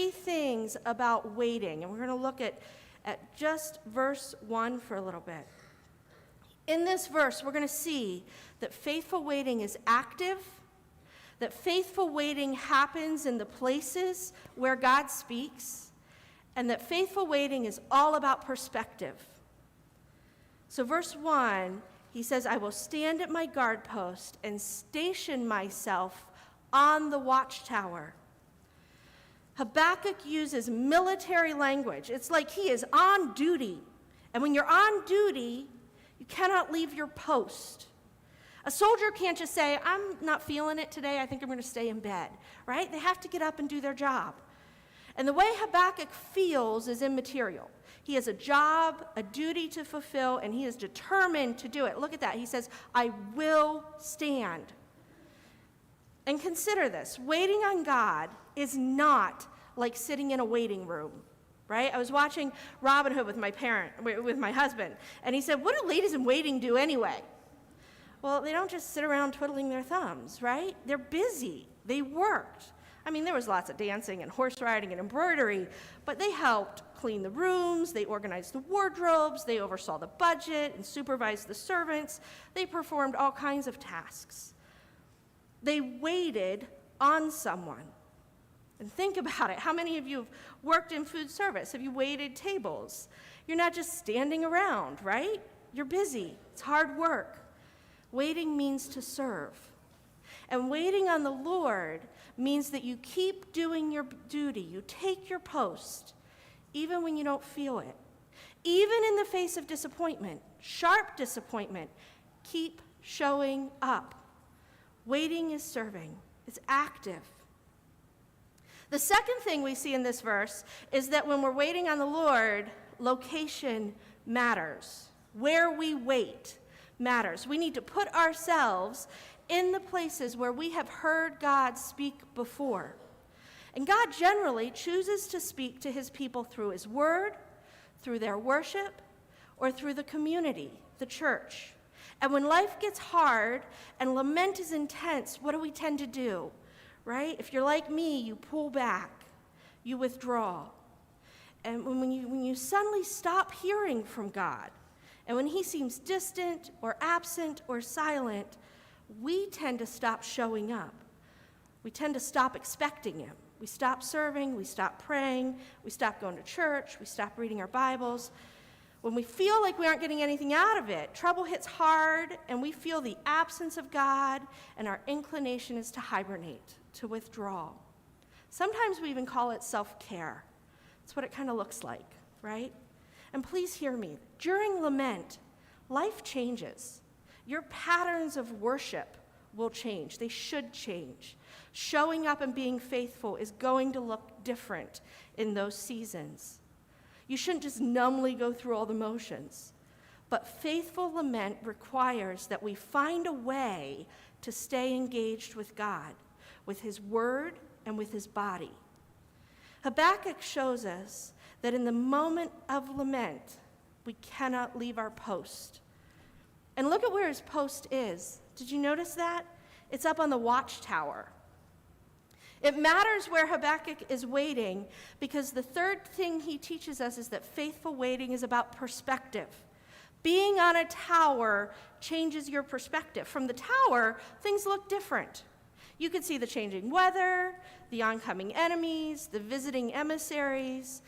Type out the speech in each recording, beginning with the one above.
3 things about waiting, and we're going to look at just verse 1 for a little bit. In this verse, we're going to see that faithful waiting is active, that faithful waiting happens in the places where God speaks, and that faithful waiting is all about perspective. So verse 1, he says, I will stand at my guard post and station myself on the watchtower. Habakkuk uses military language. It's like he is on duty. And when you're on duty, you cannot leave your post. A soldier can't just say, I'm not feeling it today, I think I'm going to stay in bed, right? They have to get up and do their job. And the way Habakkuk feels is immaterial. He has a job, a duty to fulfill, and he is determined to do it. Look at that. He says, I will stand. And consider this. Waiting on God is not like sitting in a waiting room, right? I was watching Robin Hood with my husband, and he said, what do ladies in waiting do anyway? Well, they don't just sit around twiddling their thumbs, right? They're busy. They worked. I mean, there was lots of dancing and horse riding and embroidery, but they helped clean the rooms, they organized the wardrobes, they oversaw the budget and supervised the servants. They performed all kinds of tasks. They waited on someone. And think about it. How many of you have worked in food service? Have you waited tables? You're not just standing around, right? You're busy. It's hard work. Waiting means to serve. And waiting on the Lord means that you keep doing your duty. You take your post, even when you don't feel it. Even in the face of disappointment, sharp disappointment, keep showing up. Waiting is serving. It's active. The second thing we see in this verse is that when we're waiting on the Lord, location matters. Where we wait matters. We need to put ourselves in the places where we have heard God speak before. And God generally chooses to speak to his people through his word, through their worship, or through the community, the church. And when life gets hard and lament is intense, what do we tend to do, right? If you're like me, you pull back, you withdraw. And when you suddenly stop hearing from God, and when he seems distant or absent or silent, we tend to stop showing up. We tend to stop expecting him. We stop serving, we stop praying, we stop going to church, we stop reading our Bibles. When we feel like we aren't getting anything out of it, trouble hits hard, and we feel the absence of God, and our inclination is to hibernate, to withdraw. Sometimes we even call it self-care. That's what it kind of looks like, right? And please hear me. During lament, life changes. Your patterns of worship will change. They should change. Showing up and being faithful is going to look different in those seasons. You shouldn't just numbly go through all the motions. But faithful lament requires that we find a way to stay engaged with God, with his word and with his body. Habakkuk shows us that in the moment of lament, we cannot leave our post. And look at where his post is. Did you notice that? It's up on the watchtower. It matters where Habakkuk is waiting because the third thing he teaches us is that faithful waiting is about perspective. Being on a tower changes your perspective. From the tower, things look different. You could see the changing weather, the oncoming enemies, the visiting emissaries.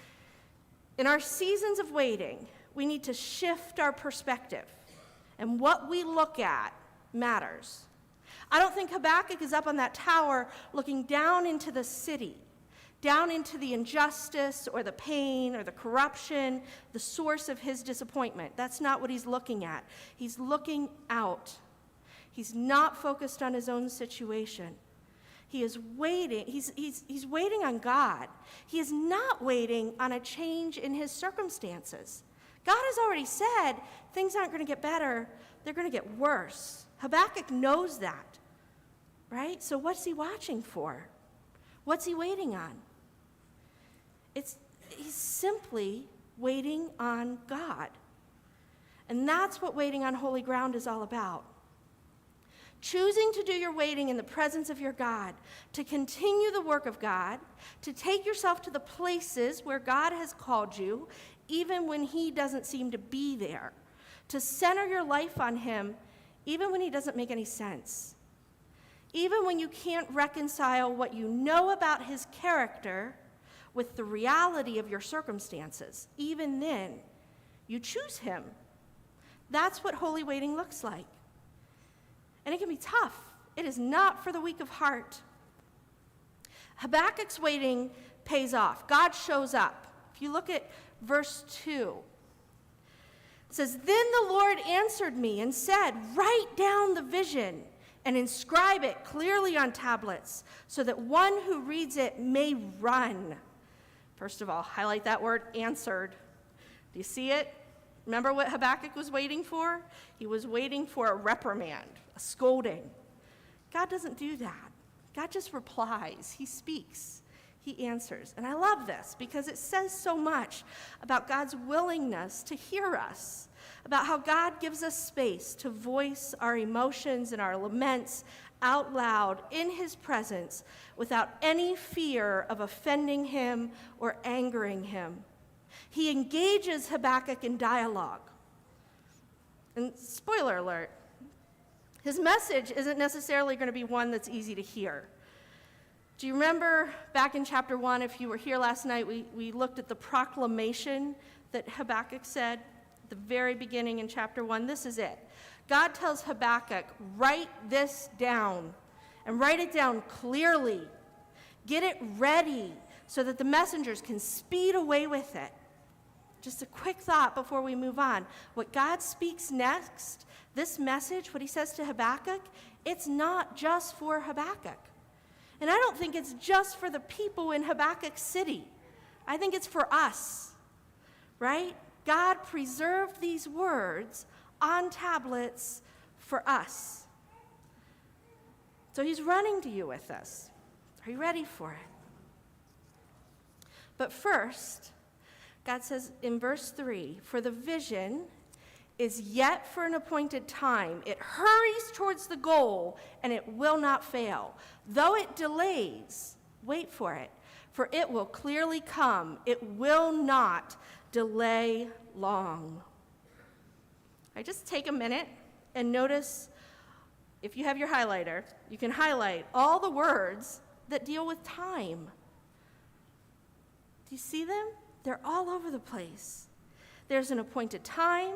In our seasons of waiting, we need to shift our perspective. And what we look at matters. I don't think Habakkuk is up on that tower looking down into the city, down into the injustice or the pain or the corruption, the source of his disappointment. That's not what he's looking at. He's looking out. He's not focused on his own situation. He is waiting. He's waiting on God. He is not waiting on a change in his circumstances. God has already said things aren't going to get better. They're going to get worse. Habakkuk knows that, right? So what's he watching for? What's he waiting on? He's simply waiting on God. And that's what waiting on holy ground is all about. choosing to do your waiting in the presence of your God, to continue the work of God, to take yourself to the places where God has called you, even when he doesn't seem to be there, to center your life on him, even when he doesn't make any sense, even when you can't reconcile what you know about his character with the reality of your circumstances. Even then, you choose him. That's what holy waiting looks like. And it can be tough. It is not for the weak of heart. Habakkuk's waiting pays off. God shows up. If you look at verse 2, it says, "Then the Lord answered me and said, write down the vision and inscribe it clearly on tablets so that one who reads it may run." First of all, highlight that word, answered. Do you see it? Remember what Habakkuk was waiting for? He was waiting for a reprimand, a scolding. God doesn't do that. God just replies. He speaks. He answers. And I love this because it says so much about God's willingness to hear us, about how God gives us space to voice our emotions and our laments out loud in his presence without any fear of offending him or angering him. He engages Habakkuk in dialogue. And spoiler alert, his message isn't necessarily going to be one that's easy to hear. Do you remember back in chapter 1, if you were here last night, we looked at the proclamation that Habakkuk said at the very beginning in chapter 1. This is it. God tells Habakkuk, write this down, and write it down clearly. Get it ready so that the messengers can speed away with it. Just a quick thought before we move on. What God speaks next, this message, what he says to Habakkuk, it's not just for Habakkuk. And I don't think it's just for the people in Habakkuk City. I think it's for us, right? God preserved these words on tablets for us. So he's running to you with this. Are you ready for it? But first, God says in verse 3, "For the vision is yet for an appointed time. It hurries towards the goal, and it will not fail. Though it delays, wait for it, for it will clearly come. It will not delay long." I just take a minute and notice, if you have your highlighter, you can highlight all the words that deal with time. Do you see them? They're all over the place. There's an appointed time.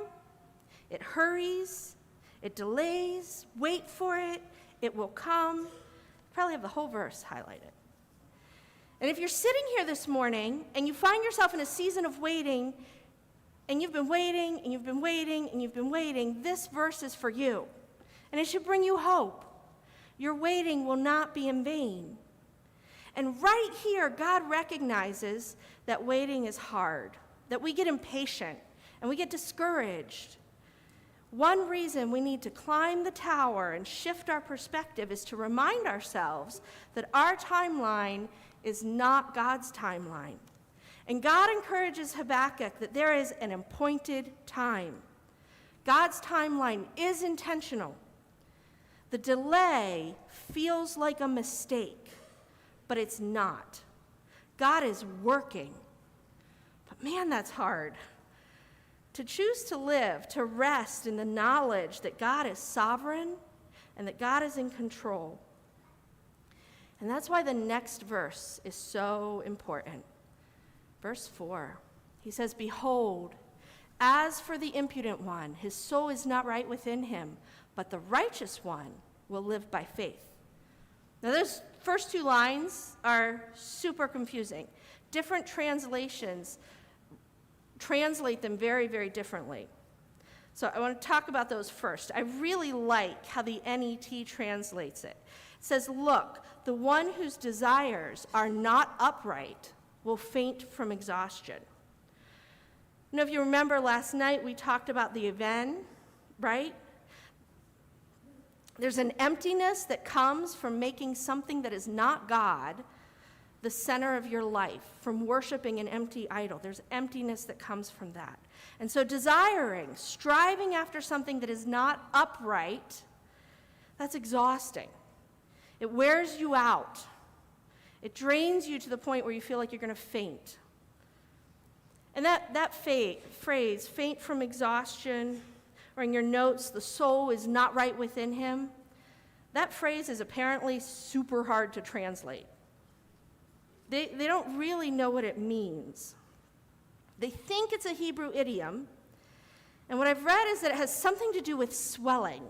It hurries. It delays. Wait for it. It will come. Probably have the whole verse highlighted. And if you're sitting here this morning and you find yourself in a season of waiting, and you've been waiting, and you've been waiting, and you've been waiting, this verse is for you. And it should bring you hope. Your waiting will not be in vain. And right here, God recognizes that waiting is hard, that we get impatient, and we get discouraged. One reason we need to climb the tower and shift our perspective is to remind ourselves that our timeline is not God's timeline. And God encourages Habakkuk that there is an appointed time. God's timeline is intentional. The delay feels like a mistake, but it's not. God is working. But man, that's hard. To choose to live, to rest in the knowledge that God is sovereign and that God is in control. And that's why the next verse is so important. Verse 4, he says, "Behold, as for the impudent one, his soul is not right within him, but the righteous one will live by faith." Now, those first two lines are super confusing. Different translations translate them very, very differently. So I want to talk about those first. I really like how the NET translates it. It says, "Look, the one whose desires are not upright will faint from exhaustion." You know, if you remember last night, we talked about the aven, right? There's an emptiness that comes from making something that is not God the center of your life, from worshiping an empty idol. There's emptiness that comes from that. And so desiring, striving after something that is not upright, That's exhausting. It wears you out. It drains you to the point where you feel like you're going to faint. And that phrase, faint from exhaustion, or in your notes, the soul is not right within him, that phrase is apparently super hard to translate. They don't really know what it means. They think it's a Hebrew idiom, and what I've read is that it has something to do with swelling.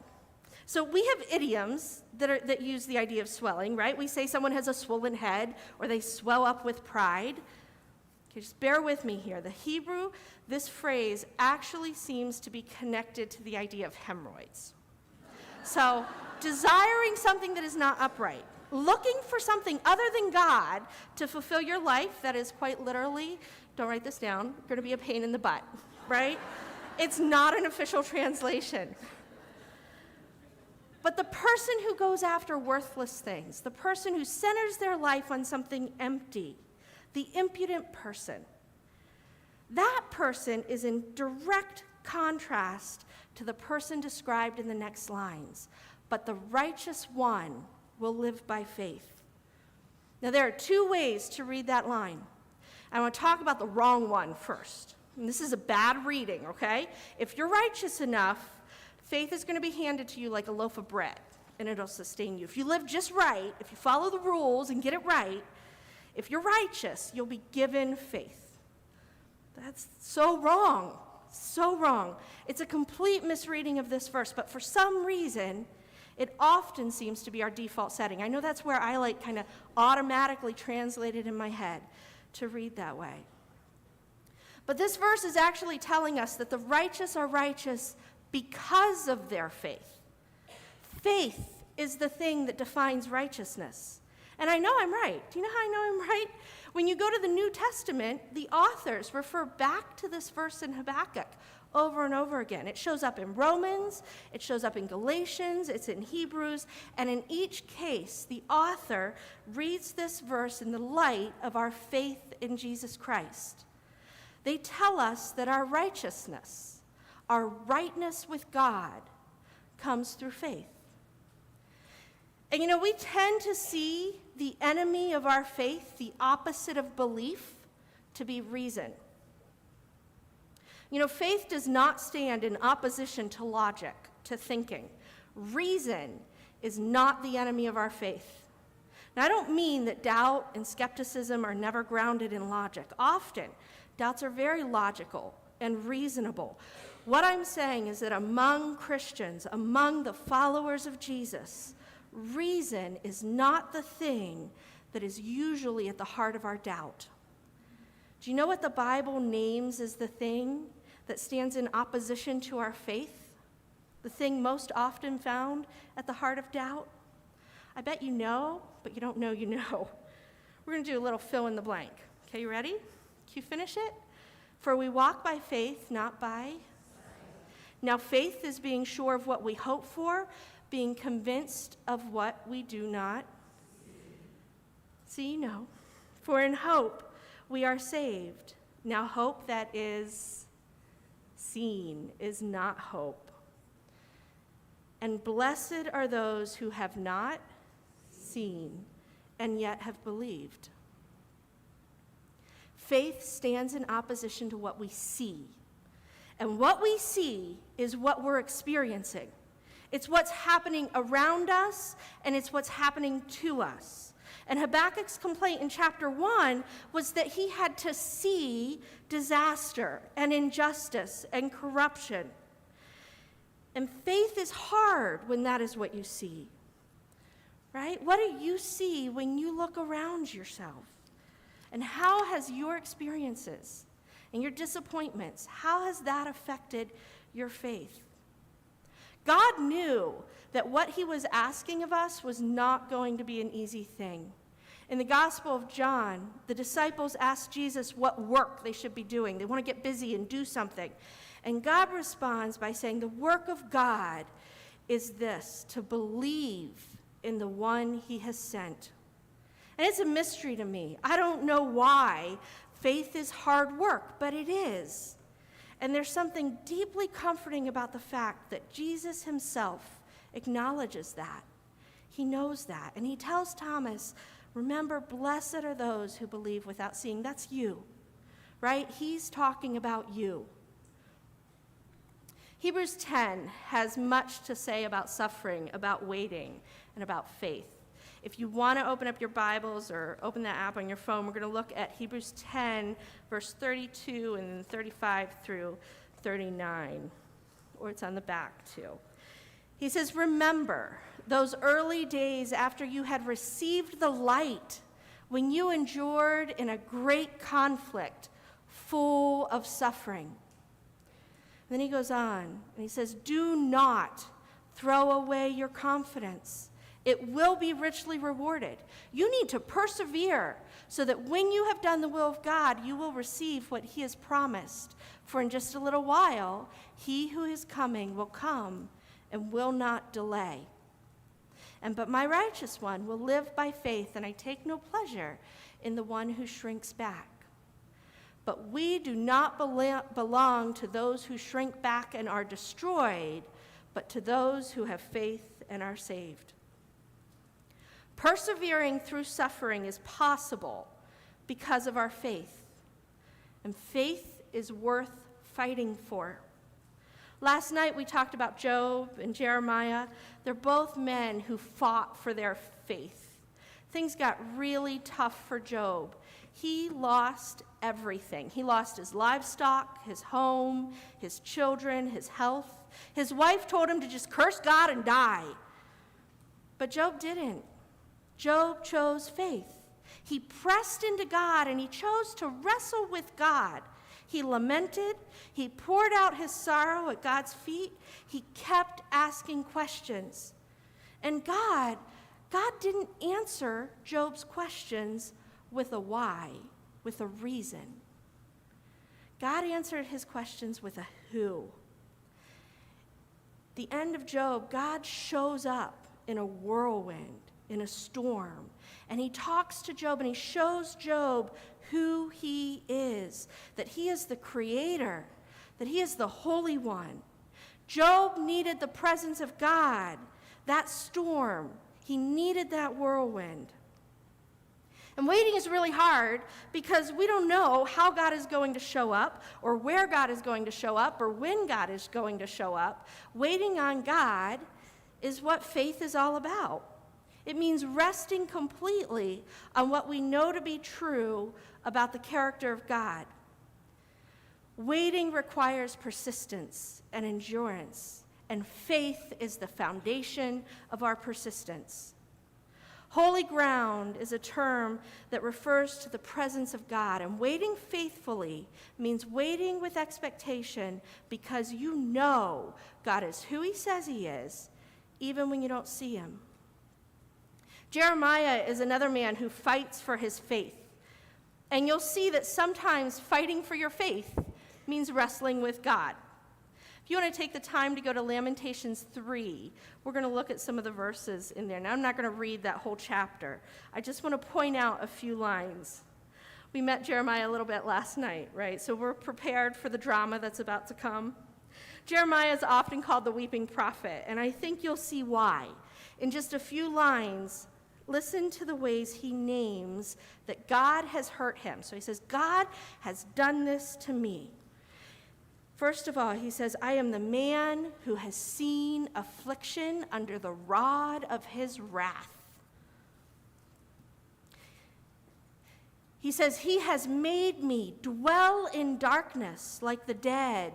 So we have idioms that use the idea of swelling, right? We say someone has a swollen head, or they swell up with pride. Okay, just bear with me here. The Hebrew, this phrase actually seems to be connected to the idea of hemorrhoids. So, desiring something that is not upright, looking for something other than God to fulfill your life, that is quite literally, don't write this down, going to be a pain in the butt, right? It's not an official translation. But the person who goes after worthless things, the person who centers their life on something empty, the impudent person, that person is in direct contrast to the person described in the next lines. But the righteous one will live by faith. Now, there are two ways to read that line. I want to talk about the wrong one first. And this is a bad reading, okay? If you're righteous enough, faith is going to be handed to you like a loaf of bread, and it'll sustain you. If you live just right, if you follow the rules and get it right, if you're righteous, you'll be given faith. That's so wrong, so wrong. It's a complete misreading of this verse, but for some reason, it often seems to be our default setting. I know that's where I kind of automatically translate it in my head to read that way. But this verse is actually telling us that the righteous are righteous because of their faith. Faith is the thing that defines righteousness. And I know I'm right. Do you know how I know I'm right? When you go to the New Testament, the authors refer back to this verse in Habakkuk over and over again. It shows up in Romans, it shows up in Galatians, it's in Hebrews, and in each case, the author reads this verse in the light of our faith in Jesus Christ. They tell us that our righteousness, our rightness with God, comes through faith. And we tend to see the enemy of our faith, the opposite of belief, to be reason. Faith does not stand in opposition to logic, to thinking. Reason is not the enemy of our faith. Now, I don't mean that doubt and skepticism are never grounded in logic. Often, doubts are very logical and reasonable. What I'm saying is that among Christians, among the followers of Jesus, reason is not the thing that is usually at the heart of our doubt. Do you know what the Bible names as the thing that stands in opposition to our faith? The thing most often found at the heart of doubt? I bet you know, but you don't know you know. We're going to do a little fill in the blank. Okay, you ready? Can you finish it? For we walk by faith, not by. Now, faith is being sure of what we hope for, being convinced of what we do not see. No. For in hope we are saved. Now, hope that is seen is not hope. And blessed are those who have not seen and yet have believed. Faith stands in opposition to what we see. And what we see is what we're experiencing. It's what's happening around us, and it's what's happening to us. And Habakkuk's complaint in chapter 1 was that he had to see disaster and injustice and corruption. And faith is hard when that is what you see, right? What do you see when you look around yourself? And how has your experiences and your disappointments, how has that affected your faith? God knew that what he was asking of us was not going to be an easy thing. In the Gospel of John, the disciples asked Jesus what work they should be doing. They want to get busy and do something. And God responds by saying, the work of God is this, to believe in the one he has sent. And it's a mystery to me. I don't know why faith is hard work, but it is. And there's something deeply comforting about the fact that Jesus himself acknowledges that. He knows that. And he tells Thomas, remember, blessed are those who believe without seeing. That's you, right? He's talking about you. Hebrews 10 has much to say about suffering, about waiting, and about faith. If you want to open up your Bibles or open the app on your phone, we're going to look at Hebrews 10, verse 32 and 35 through 39, or it's on the back too. He says, remember those early days after you had received the light, when you endured in a great conflict full of suffering. Then he goes on, and he says, do not throw away your confidence. It will be richly rewarded. You need to persevere so that when you have done the will of God, you will receive what he has promised. For in just a little while, he who is coming will come and will not delay. But my righteous one will live by faith, and I take no pleasure in the one who shrinks back. But we do not belong to those who shrink back and are destroyed, but to those who have faith and are saved. Persevering through suffering is possible because of our faith, and faith is worth fighting for. Last night we talked about Job and Jeremiah. They're both men who fought for their faith. Things got really tough for Job. He lost everything. He lost his livestock, his home, his children, his health. His wife told him to just curse God and die. But Job didn't. Job chose faith. He pressed into God and he chose to wrestle with God. He lamented. He poured out his sorrow at God's feet. He kept asking questions. And God didn't answer Job's questions with a why, with a reason. God answered his questions with a who. The end of Job, God shows up in a whirlwind, in a storm, and he talks to Job and he shows Job who he is, that he is the creator, that he is the Holy One. Job needed the presence of God, that storm. He needed that whirlwind. And waiting is really hard because we don't know how God is going to show up or where God is going to show up or when God is going to show up. Waiting on God is what faith is all about. It means resting completely on what we know to be true about the character of God. Waiting requires persistence and endurance, and faith is the foundation of our persistence. Holy ground is a term that refers to the presence of God, and waiting faithfully means waiting with expectation because you know God is who he says he is, even when you don't see him. Jeremiah is another man who fights for his faith, and you'll see that sometimes fighting for your faith means wrestling with God. If you want to take the time to go to Lamentations 3, we're going to look at some of the verses in there. Now, I'm not going to read that whole chapter. I just want to point out a few lines. We met Jeremiah a little bit last night, right? So we're prepared for the drama that's about to come. Jeremiah is often called the weeping prophet, and I think you'll see why. In just a few lines, listen to the ways he names that God has hurt him. So he says, God has done this to me. First of all, he says, I am the man who has seen affliction under the rod of his wrath. He says, he has made me dwell in darkness like the dead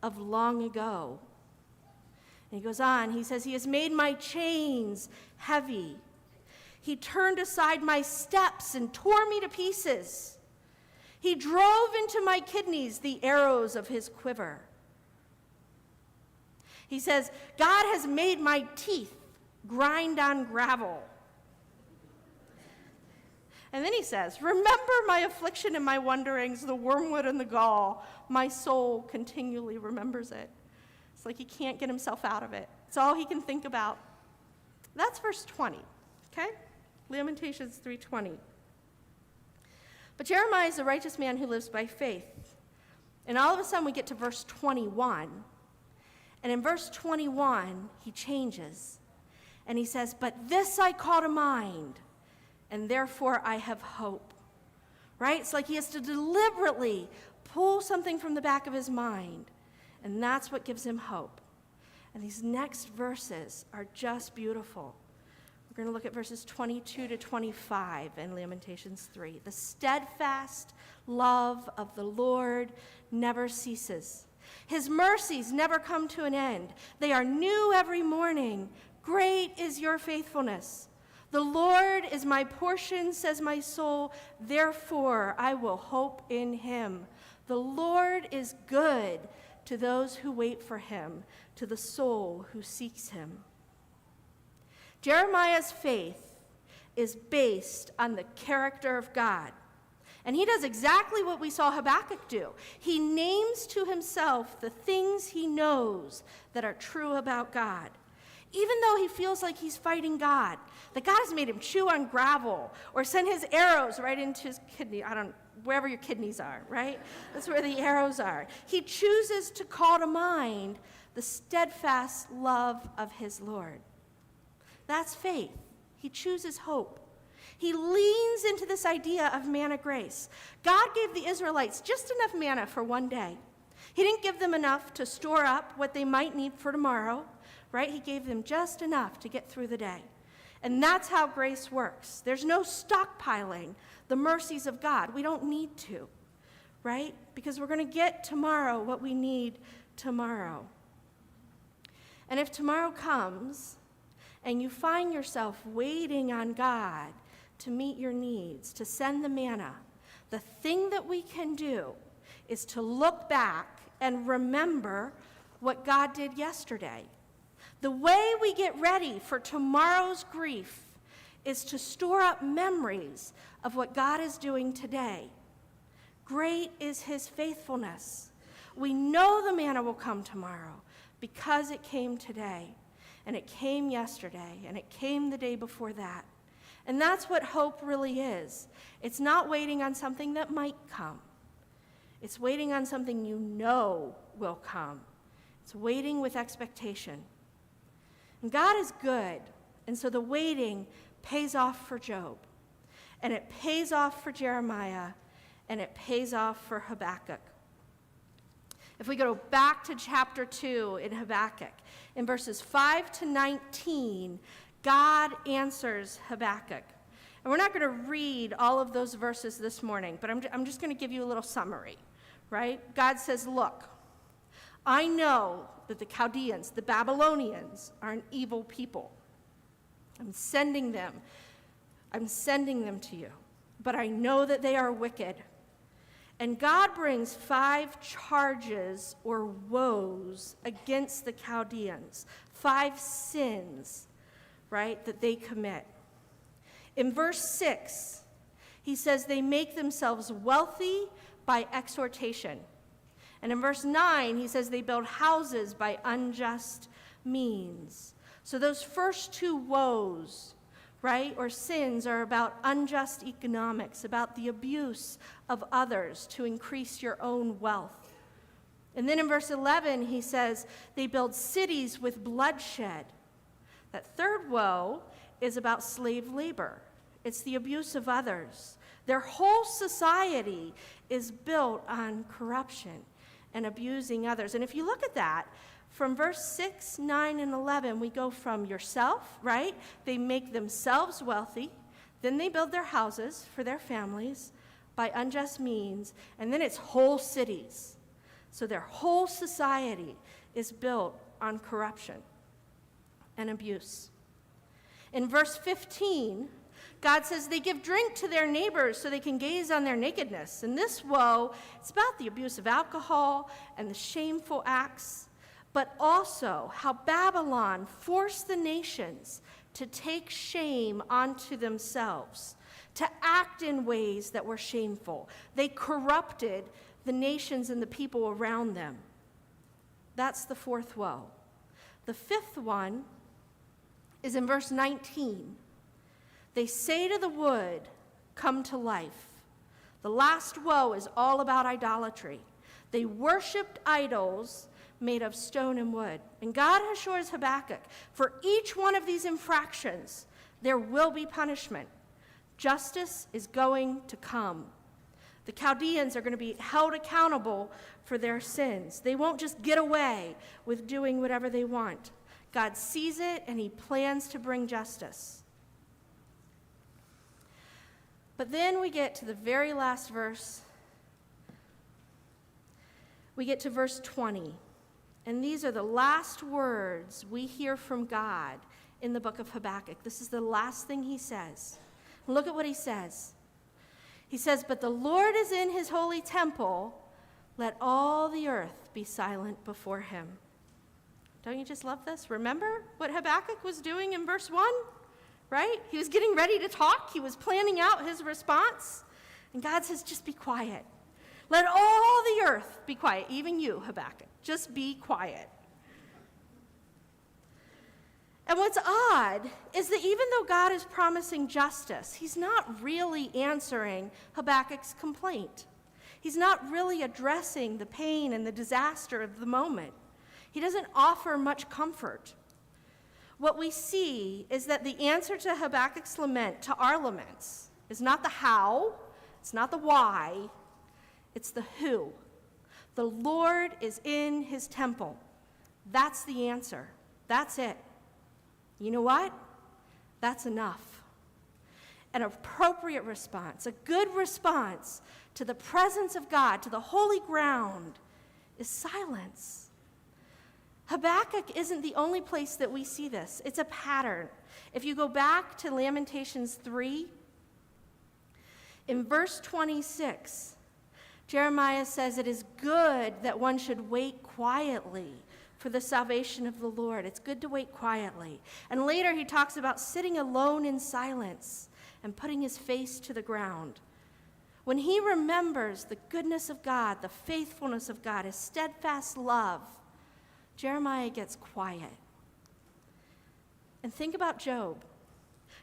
of long ago. And he goes on, he says, he has made my chains heavy. He turned aside my steps and tore me to pieces. He drove into my kidneys the arrows of his quiver. He says, God has made my teeth grind on gravel. And then he says, remember my affliction and my wanderings, the wormwood and the gall. My soul continually remembers it. It's like he can't get himself out of it. It's all he can think about. That's verse 20, okay? Lamentations 3:20. But Jeremiah is a righteous man who lives by faith. And all of a sudden we get to verse 21. And in verse 21, he changes. And he says, "But this I call to mind, and therefore I have hope." Right? It's like he has to deliberately pull something from the back of his mind. And that's what gives him hope. And these next verses are just beautiful. We're going to look at verses 22 to 25 in Lamentations 3. "The steadfast love of the Lord never ceases. His mercies never come to an end. They are new every morning. Great is your faithfulness. The Lord is my portion, says my soul. Therefore, I will hope in him. The Lord is good to those who wait for him, to the soul who seeks him." Jeremiah's faith is based on the character of God. And he does exactly what we saw Habakkuk do. He names to himself the things he knows that are true about God. Even though he feels like he's fighting God, that God has made him chew on gravel or send his arrows right into his kidney, wherever your kidneys are, right? That's where the arrows are. He chooses to call to mind the steadfast love of his Lord. That's faith. He chooses hope. He leans into this idea of manna grace. God gave the Israelites just enough manna for one day. He didn't give them enough to store up what they might need for tomorrow, right? He gave them just enough to get through the day. And that's how grace works. There's no stockpiling the mercies of God. We don't need to, right? Because we're going to get tomorrow what we need tomorrow. And if tomorrow comes and you find yourself waiting on God to meet your needs, to send the manna, the thing that we can do is to look back and remember what God did yesterday. The way we get ready for tomorrow's grief is to store up memories of what God is doing today. Great is his faithfulness. We know the manna will come tomorrow because it came today, and it came yesterday, and it came the day before that. And that's what hope really is. It's not waiting on something that might come. It's waiting on something you know will come. It's waiting with expectation. And God is good, and so the waiting pays off for Job, and it pays off for Jeremiah, and it pays off for Habakkuk. If we go back to chapter 2 in Habakkuk, in verses 5 to 19, God answers Habakkuk. And we're not going to read all of those verses this morning, but I'm just going to give you a little summary, right? God says, "Look, I know that the Chaldeans, the Babylonians, are an evil people. I'm sending them to you, but I know that they are wicked." And God brings 5 charges or woes against the Chaldeans, 5 sins, right, that they commit. In verse 6, he says they make themselves wealthy by exhortation. And in verse 9, he says they build houses by unjust means. So those first 2 woes, right, or sins are about unjust economics, about the abuse of others to increase your own wealth. And then in verse 11, he says they build cities with bloodshed. That third woe is about slave labor. It's the abuse of others. Their whole society is built on corruption and abusing others. And if you look at that, from verse 6, 9, and 11, we go from yourself, right? They make themselves wealthy. Then they build their houses for their families by unjust means. And then it's whole cities. So their whole society is built on corruption and abuse. In verse 15, God says they give drink to their neighbors so they can gaze on their nakedness. And this woe, it's about the abuse of alcohol and the shameful acts, but also how Babylon forced the nations to take shame onto themselves, to act in ways that were shameful. They corrupted the nations and the people around them. That's the fourth woe. The fifth one is in verse 19. They say to the wood, "Come to life." The last woe is all about idolatry. They worshiped idols made of stone and wood. And God assures Habakkuk, for each one of these infractions, there will be punishment. Justice is going to come. The Chaldeans are going to be held accountable for their sins. They won't just get away with doing whatever they want. God sees it, and he plans to bring justice. But then we get to the very last verse. We get to verse 20. And these are the last words we hear from God in the book of Habakkuk. This is the last thing he says. Look at what he says. He says, "But the Lord is in his holy temple. Let all the earth be silent before him." Don't you just love this? Remember what Habakkuk was doing in verse 1? Right? He was getting ready to talk. He was planning out his response. And God says, just be quiet. Let all the earth be quiet. Even you, Habakkuk. Just be quiet. And what's odd is that even though God is promising justice, he's not really answering Habakkuk's complaint. He's not really addressing the pain and the disaster of the moment. He doesn't offer much comfort. What we see is that the answer to Habakkuk's lament, to our laments, is not the how, it's not the why, it's the who. The Lord is in his temple. That's the answer. That's it. You know what? That's enough. An appropriate response, a good response to the presence of God, to the holy ground, is silence. Habakkuk isn't the only place that we see this. It's a pattern. If you go back to Lamentations 3, in verse 26, Jeremiah says, "It is good that one should wait quietly for the salvation of the Lord." It's good to wait quietly. And later he talks about sitting alone in silence and putting his face to the ground. When he remembers the goodness of God, the faithfulness of God, his steadfast love, Jeremiah gets quiet. And think about Job.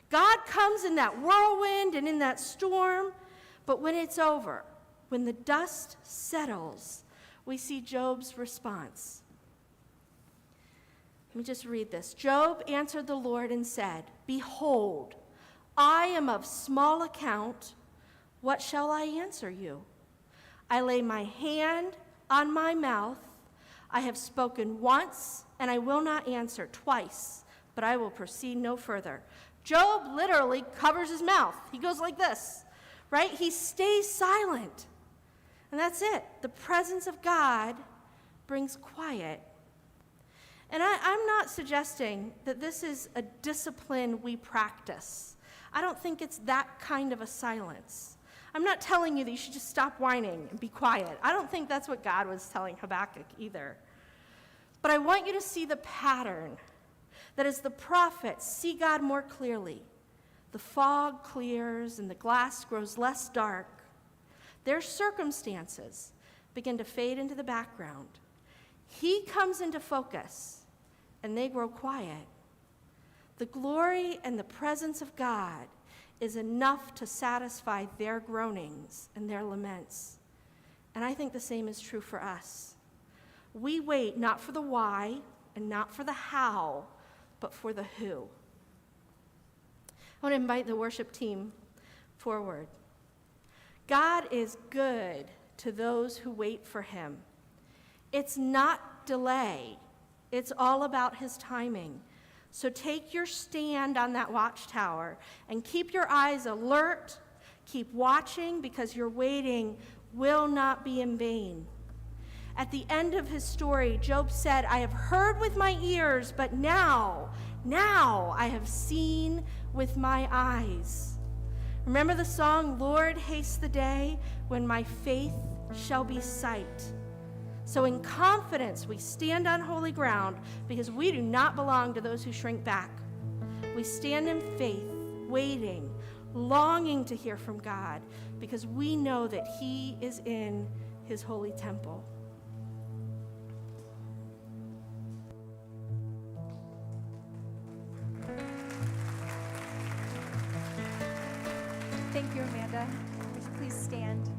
God comes in that whirlwind and in that storm, but when it's over, when the dust settles, we see Job's response. Let me just read this. Job answered the Lord and said, "Behold, I am of small account. What shall I answer you? I lay my hand on my mouth. I have spoken once, and I will not answer twice, but I will proceed no further." Job literally covers his mouth. He goes like this, right? He stays silent. And that's it. The presence of God brings quiet. And I'm not suggesting that this is a discipline we practice. I don't think it's that kind of a silence. I'm not telling you that you should just stop whining and be quiet. I don't think that's what God was telling Habakkuk either. But I want you to see the pattern, that as the prophets see God more clearly, the fog clears and the glass grows less dark, their circumstances begin to fade into the background. He comes into focus, and they grow quiet. The glory and the presence of God is enough to satisfy their groanings and their laments. And I think the same is true for us. We wait not for the why and not for the how, but for the who. I want to invite the worship team forward. God is good to those who wait for him. It's not delay. It's all about his timing. So take your stand on that watchtower and keep your eyes alert. Keep watching, because your waiting will not be in vain. At the end of his story, Job said, "I have heard with my ears, but now I have seen with my eyes." Remember the song, "Lord, haste the day when my faith shall be sight." So in confidence, we stand on holy ground, because we do not belong to those who shrink back. We stand in faith, waiting, longing to hear from God, because we know that he is in his holy temple. Thank you, Amanda. Would you please stand?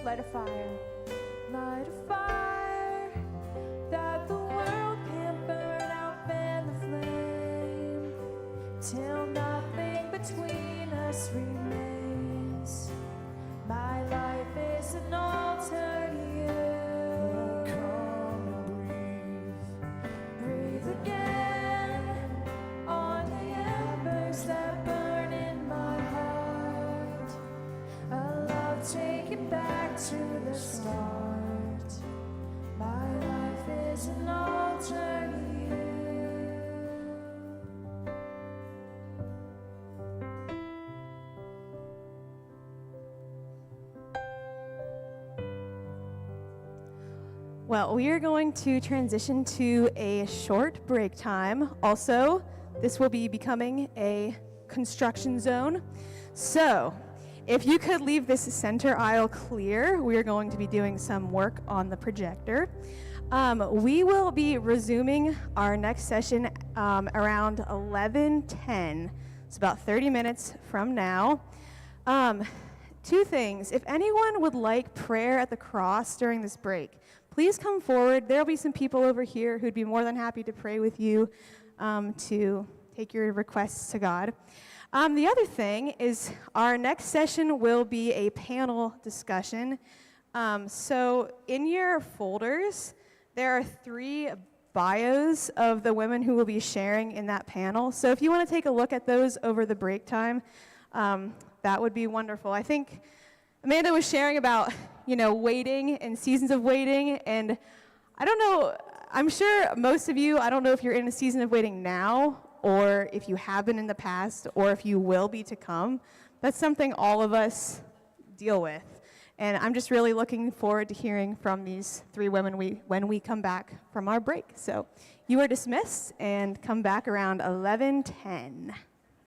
Light a fire. Light a fire that the world can't burn out, fan the flame till nothing between us remains. My life is an altar to you. Come and breathe again on the embers that burn in my heart. A love taken to the start. My life is an altar to you. Well, we are going to transition to a short break time. Also, this will be becoming a construction zone. So, if you could leave this center aisle clear, we are going to be doing some work on the projector. We will be resuming our next session around 11:10. It's about 30 minutes from now. Two things. If anyone would like prayer at the cross during this break, please come forward. There will be some people over here who'd be more than happy to pray with you to take your requests to God. The other thing is our next session will be a panel discussion. So in your folders, there are 3 bios of the women who will be sharing in that panel. So if you want to take a look at those over the break time, that would be wonderful. I think Amanda was sharing about, waiting and seasons of waiting, and I don't know, I'm sure most of you, I don't know if you're in a season of waiting now, or if you have been in the past, or if you will be to come. That's something all of us deal with. And I'm just really looking forward to hearing from these 3 women when we come back from our break. So you are dismissed, and come back around 11:10.